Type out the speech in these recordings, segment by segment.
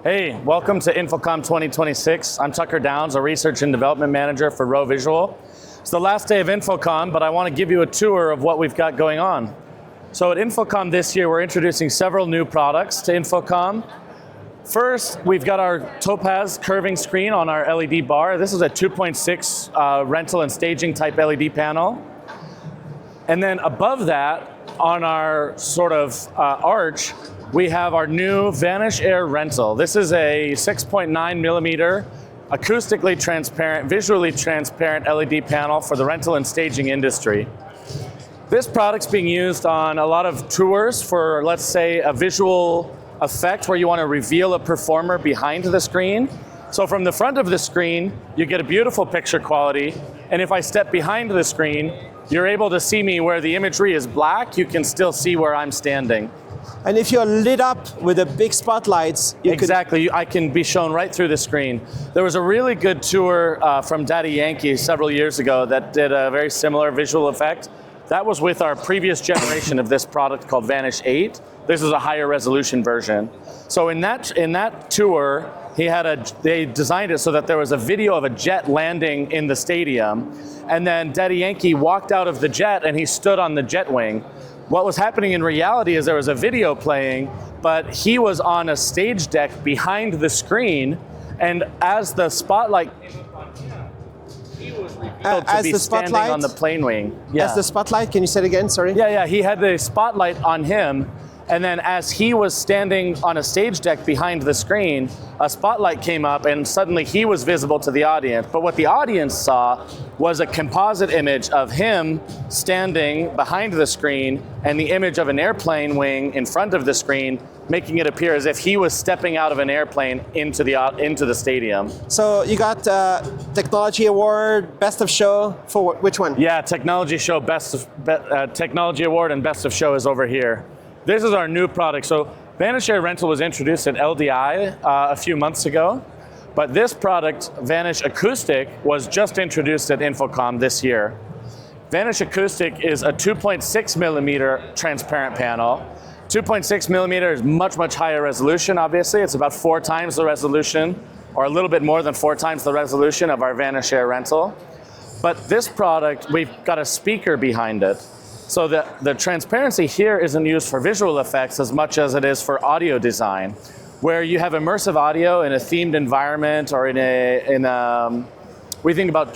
Hey, welcome to Infocomm 2026. I'm Tucker Downs, a Research and Development Manager for Row Visual. It's the last day of Infocomm, but I want to give you a tour of what we've got going on. So at Infocomm this year, we're introducing several new products to Infocomm. First, we've got our Topaz curving screen on our LED bar. This is a 2.6 rental and staging type LED panel. And then above that, on our sort of arch, we have our new Vanish Air Rental. This is a 6.9 millimeter acoustically transparent, visually transparent LED panel for the rental and staging industry. This product's being used on a lot of tours for, let's say, a visual effect where you want to reveal a performer behind the screen. So from the front of the screen, you get a beautiful picture quality. And if I step behind the screen, you're able to see me where the imagery is black. You can still see where I'm standing. And if you're lit up with the big spotlights, I can be shown right through the screen. There was a really good tour from Daddy Yankee several years ago that did a very similar visual effect. That was with our previous generation of this product called Vanish 8. This is a higher resolution version. So in that tour, they designed it so that there was a video of a jet landing in the stadium, and then Daddy Yankee walked out of the jet and he stood on the jet wing. What was happening in reality is there was a video playing, but he was on a stage deck behind the screen, and as the spotlight he was revealed to be standing on the plane wing. Yeah. As the spotlight, can you say it again, sorry? Yeah, he had the spotlight on him, and then as he was standing on a stage deck behind the screen, a spotlight came up and suddenly he was visible to the audience. But what the audience saw was a composite image of him standing behind the screen and the image of an airplane wing in front of the screen, making it appear as if he was stepping out of an airplane into the stadium. So you got Technology Award, Best of Show, for which one? Yeah, Technology Show, Technology Award and Best of Show is over here. This is our new product. So Vanish Air Rental was introduced at LDI a few months ago, but this product, Vanish Acoustic, was just introduced at Infocomm this year. Vanish Acoustic is a 2.6 millimeter transparent panel. 2.6 millimeter is much, much higher resolution, obviously. It's about 4 times the resolution, or a little bit more than 4 times the resolution of our Vanish Air Rental. But this product, we've got a speaker behind it. So the transparency here isn't used for visual effects as much as it is for audio design, where you have immersive audio in a themed environment, or we think about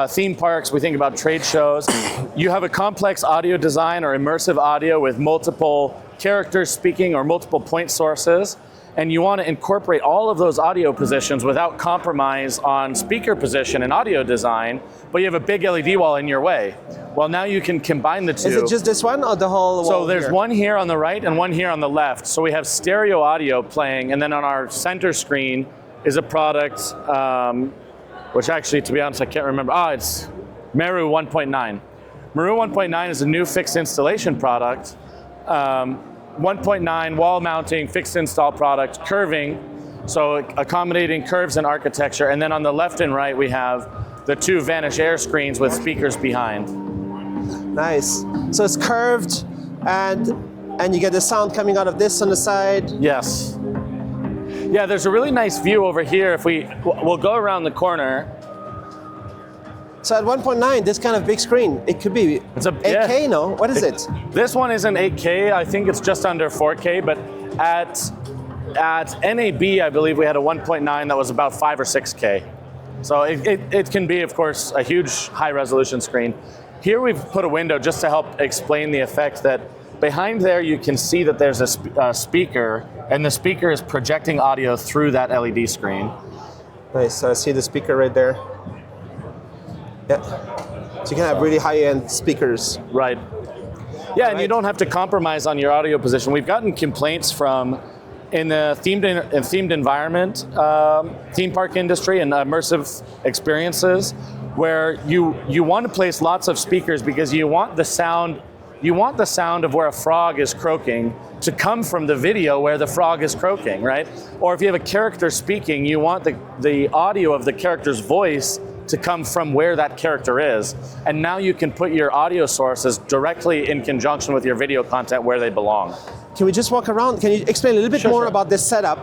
theme parks, we think about trade shows. You have a complex audio design or immersive audio with multiple characters speaking or multiple point sources, and you want to incorporate all of those audio positions without compromise on speaker position and audio design, but you have a big LED wall in your way. Well, now you can combine the two. Is it just this one or the whole wall? So there's here? one here on the right and one here on the left. So we have stereo audio playing, and then on our center screen is a product, which actually, to be honest, I can't remember. It's Meru 1.9. Meru 1.9 is a new fixed installation product. 1.9 wall mounting, fixed install product, curving, so accommodating curves and architecture. And then on the left and right, we have the 2 Vanish Air screens with speakers behind. Nice. So it's curved, and you get the sound coming out of this on the side. Yes. Yeah, there's a really nice view over here. We'll go around the corner. So at 1.9, this kind of big screen, it could be 8K, no? What is it? This one isn't 8K. I think it's just under 4K, but at NAB, I believe we had a 1.9 that was about 5 or 6K. So it can be, of course, a huge high-resolution screen. Here we've put a window just to help explain the effect that behind there you can see that there's a speaker, and the speaker is projecting audio through that LED screen. Nice, so I see the speaker right there. Yeah, so you can have really high-end speakers. Right. Yeah, and you don't have to compromise on your audio position. We've gotten complaints from, in the themed environment, theme park industry and immersive experiences, where you want to place lots of speakers because you want the sound of where a frog is croaking to come from the video where the frog is croaking, right? Or if you have a character speaking, you want the audio of the character's voice to come from where that character is. And now you can put your audio sources directly in conjunction with your video content where they belong. can we just walk around? Can you explain a little bit Sure, more sure. about this setup?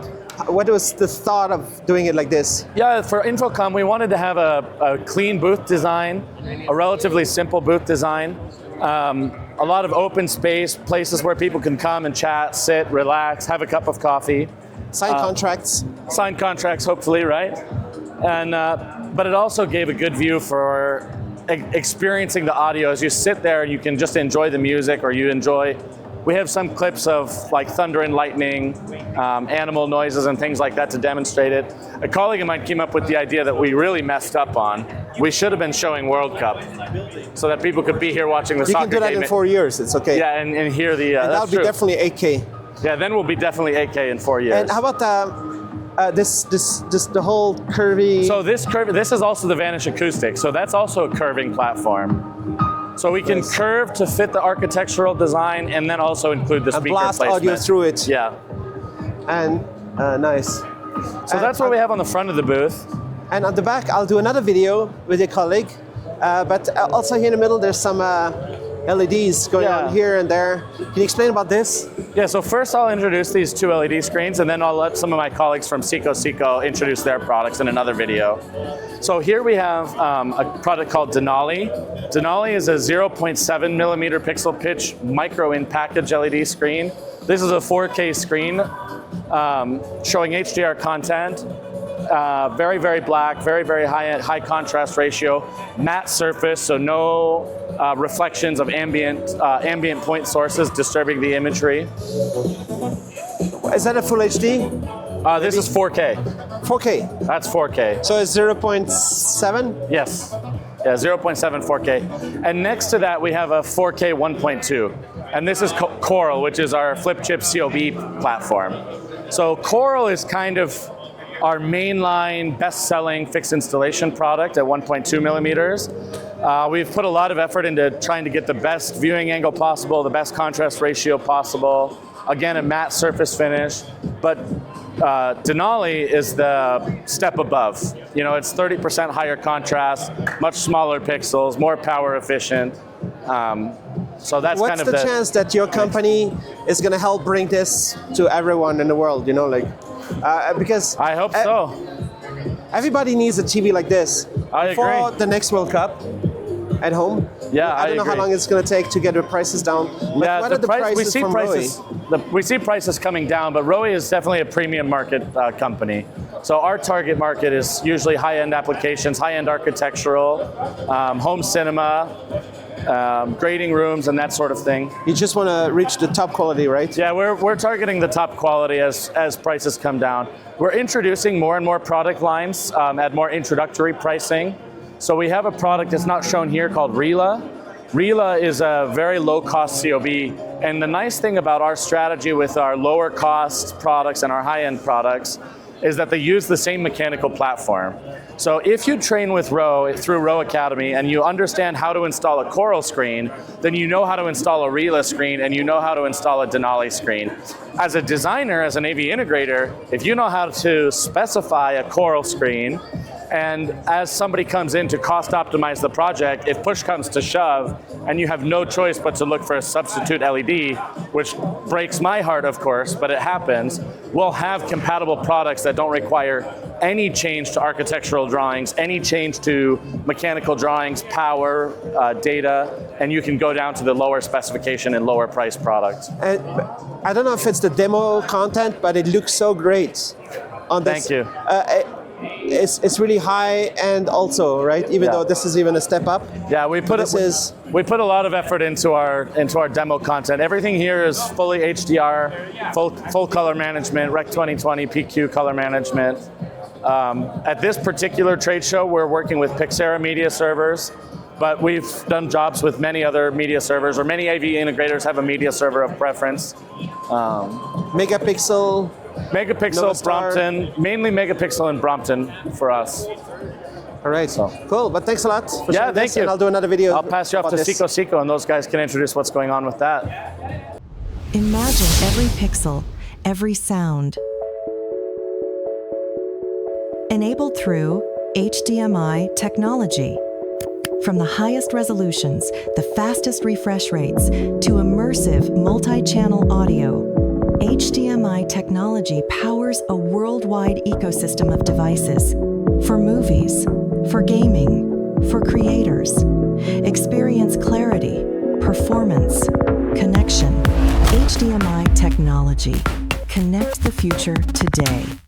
What was the thought of doing it like this? Yeah, for Infocomm, we wanted to have a clean booth design, a relatively simple booth design, a lot of open space, places where people can come and chat, sit, relax, have a cup of coffee. Sign contracts. Sign contracts, hopefully, right? And but it also gave a good view for experiencing the audio as you sit there and you can just enjoy the music, or you enjoy. We have some clips of like thunder and lightning, animal noises and things like that to demonstrate it. A colleague of mine came up with the idea that we really messed up on. We should have been showing World Cup so that people could be here watching the You soccer can do that game. in 4 years. It's okay. Yeah, and hear the. And that'll that's be true. definitely 8K. Yeah, then we'll be definitely 8K in 4 years. And how about this the whole curvy? So this is also the Vanish Acoustic. So that's also a curving platform. So we can curve to fit the architectural design, and then also include the speaker blast placement. audio through it. Yeah. And nice. So that's what we have on the front of the booth. And on the back, I'll do another video with your colleague. But also here in the middle, there's some LEDs going on here and there. Can you explain about this? Yeah, so first I'll introduce these two LED screens, and then I'll let some of my colleagues from Seco introduce their products in another video. So here we have a product called Denali. Denali is a 0.7 millimeter pixel pitch micro in package LED screen. This is a 4K screen showing HDR content. Very, very black, very, very high contrast ratio, matte surface, so no reflections of ambient point sources disturbing the imagery. Is that a full HD? This is 4K. 4K. That's 4K. So it's 0.7? Yes. Yeah, 0.7 4K. And next to that, we have a 4K 1.2. And this is Coral, which is our flip chip COB platform. So Coral is kind of our mainline, best-selling fixed installation product at 1.2 millimeters. We've put a lot of effort into trying to get the best viewing angle possible, the best contrast ratio possible. Again, a matte surface finish. But Denali is the step above. You know, it's 30% higher contrast, much smaller pixels, more power efficient. So that's What's kind of the chance that your company is going to help bring this to everyone in the world? You know, like because I hope so. Everybody needs a TV like this agree. the next World Cup at home. Yeah, I don't know how long it's going to take to get the prices down. But Yeah, what are the prices we see from prices. We see prices coming down, but Rowe is definitely a premium market company. So our target market is usually high-end applications, high-end architectural, home cinema, grading rooms, and that sort of thing. You just want to reach the top quality, right? Yeah, we're targeting the top quality as prices come down. We're introducing more and more product lines at more introductory pricing. So we have a product that's not shown here called Rela. Rela is a very low-cost COB, and the nice thing about our strategy with our lower-cost products and our high-end products is that they use the same mechanical platform. So if you train with Rowe through Rowe Academy and you understand how to install a Coral screen, then you know how to install a Rela screen and you know how to install a Denali screen. As a designer, as an AV integrator, if you know how to specify a Coral screen, and as somebody comes in to cost optimize the project, if push comes to shove and you have no choice but to look for a substitute LED, which breaks my heart, of course, but it happens, we'll have compatible products that don't require any change to architectural drawings, any change to mechanical drawings, power, data, and you can go down to the lower specification and lower price products. And I don't know if it's the demo content, but it looks so great on this. Thank you. It's really high end also, right? Even though this is even a step up. Yeah, we put a lot of effort into our demo content. Everything here is fully HDR, full color management, Rec 2020 PQ color management. At this particular trade show, we're working with Pixera media servers, but we've done jobs with many other media servers, or many AV integrators have a media server of preference. Megapixel. Megapixel, Brompton, mainly Megapixel and Brompton for us. All right, cool. But thanks a lot for sharing thank this, you. and I'll do another video. I'll pass you off to Seco, and those guys can introduce what's going on with that. Imagine every pixel, every sound, enabled through HDMI technology. From the highest resolutions, the fastest refresh rates, to immersive multi-channel audio, HDMI technology powers a worldwide ecosystem of devices for movies, for gaming, for creators. Experience clarity, performance, connection. HDMI technology. Connect the future today.